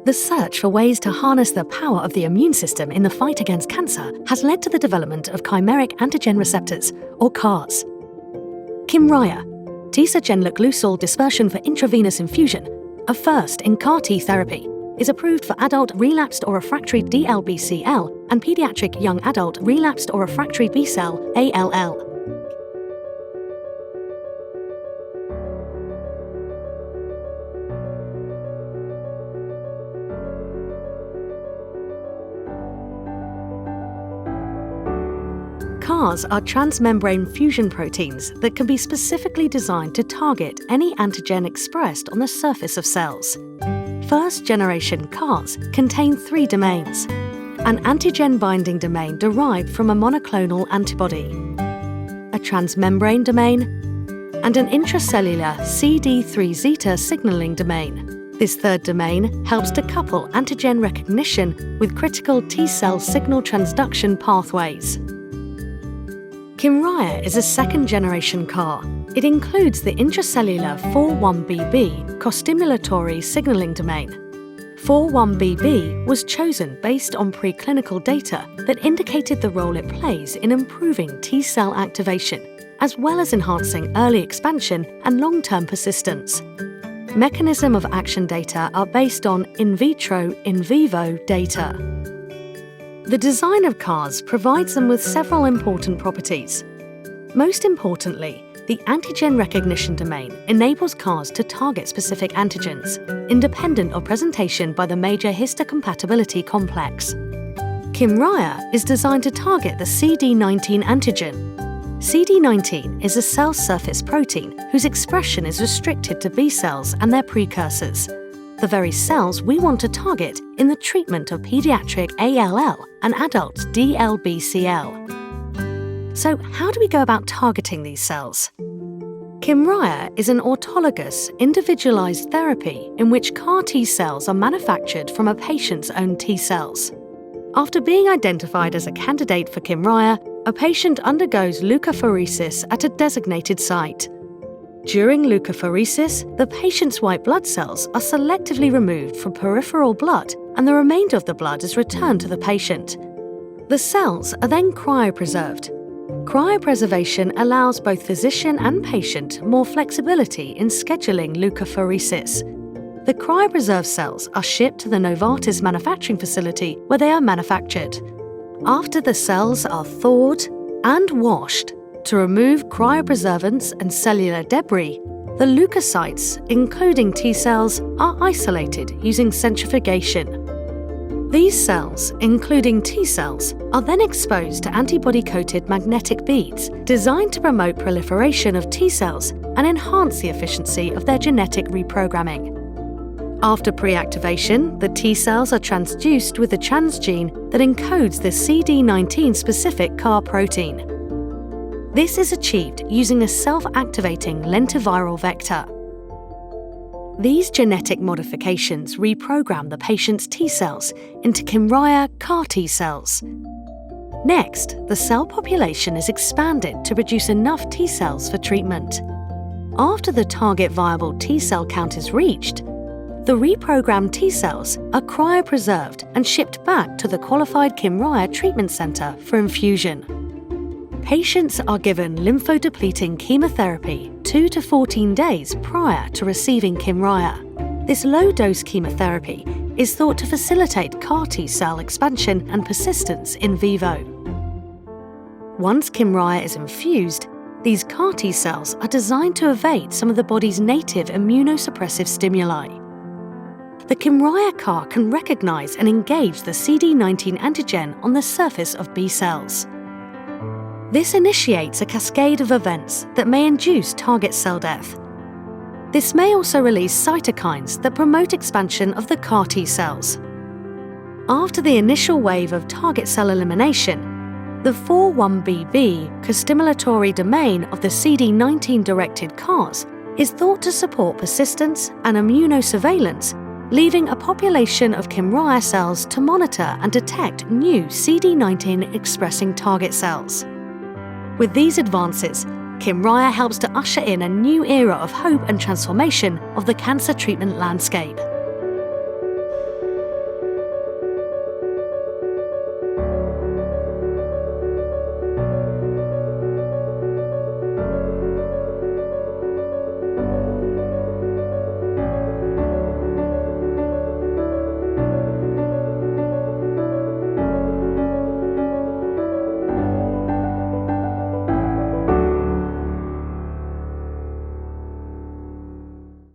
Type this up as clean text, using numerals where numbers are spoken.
The search for ways to harness the power of the immune system in the fight against cancer has led to the development of chimeric antigen receptors, or CARs. Kymriah, tisagenlecleucel dispersion for intravenous infusion, a first in CAR T therapy, is approved for adult relapsed or refractory DLBCL and pediatric young adult relapsed or refractory B-cell ALL. CARs are transmembrane fusion proteins that can be specifically designed to target any antigen expressed on the surface of cells. First-generation CARs contain 3 domains: an antigen-binding domain derived from a monoclonal antibody, a transmembrane domain, and an intracellular CD3 zeta signaling domain. This third domain helps to couple antigen recognition with critical T-cell signal transduction pathways. Kymriah is a second-generation CAR. It includes the intracellular 4-1BB costimulatory signaling domain. 4-1BB was chosen based on preclinical data that indicated the role it plays in improving T-cell activation, as well as enhancing early expansion and long-term persistence. Mechanism of action data are based on in vitro, in vivo data. The design of CARs provides them with several important properties. Most importantly, the antigen recognition domain enables CARs to target specific antigens, independent of presentation by the major histocompatibility complex. Kymriah is designed to target the CD19 antigen. CD19 is a cell surface protein whose expression is restricted to B cells and their precursors, the very cells we want to target in the treatment of pediatric ALL and adult DLBCL. So how do we go about targeting these cells? Kymriah is an autologous, individualized therapy in which CAR T cells are manufactured from a patient's own T cells. After being identified as a candidate for Kymriah, a patient undergoes leukapheresis at a designated site. During leukapheresis, the patient's white blood cells are selectively removed from peripheral blood and the remainder of the blood is returned to the patient. The cells are then cryopreserved. Cryopreservation allows both physician and patient more flexibility in scheduling leukapheresis. The cryopreserved cells are shipped to the Novartis manufacturing facility where they are manufactured. After the cells are thawed and washed, to remove cryopreservants and cellular debris, the leukocytes, including T cells, are isolated using centrifugation. These cells, including T cells, are then exposed to antibody-coated magnetic beads designed to promote proliferation of T cells and enhance the efficiency of their genetic reprogramming. After pre-activation, the T cells are transduced with the transgene that encodes the CD19-specific CAR protein. This is achieved using a self-activating lentiviral vector. These genetic modifications reprogram the patient's T cells into Kymriah CAR T cells. Next, the cell population is expanded to produce enough T cells for treatment. After the target viable T cell count is reached, the reprogrammed T cells are cryopreserved and shipped back to the qualified Kymriah treatment center for infusion. Patients are given lymphodepleting chemotherapy 2 to 14 days prior to receiving Kymriah. This low-dose chemotherapy is thought to facilitate CAR T cell expansion and persistence in vivo. Once Kymriah is infused, these CAR T cells are designed to evade some of the body's native immunosuppressive stimuli. The Kymriah CAR can recognize and engage the CD19 antigen on the surface of B cells. This initiates a cascade of events that may induce target cell death. This may also release cytokines that promote expansion of the CAR T cells. After the initial wave of target cell elimination, the 4-1BB costimulatory domain of the CD19-directed CARs is thought to support persistence and immunosurveillance, leaving a population of Kymriah cells to monitor and detect new CD19-expressing target cells. With these advances, Kymriah helps to usher in a new era of hope and transformation of the cancer treatment landscape.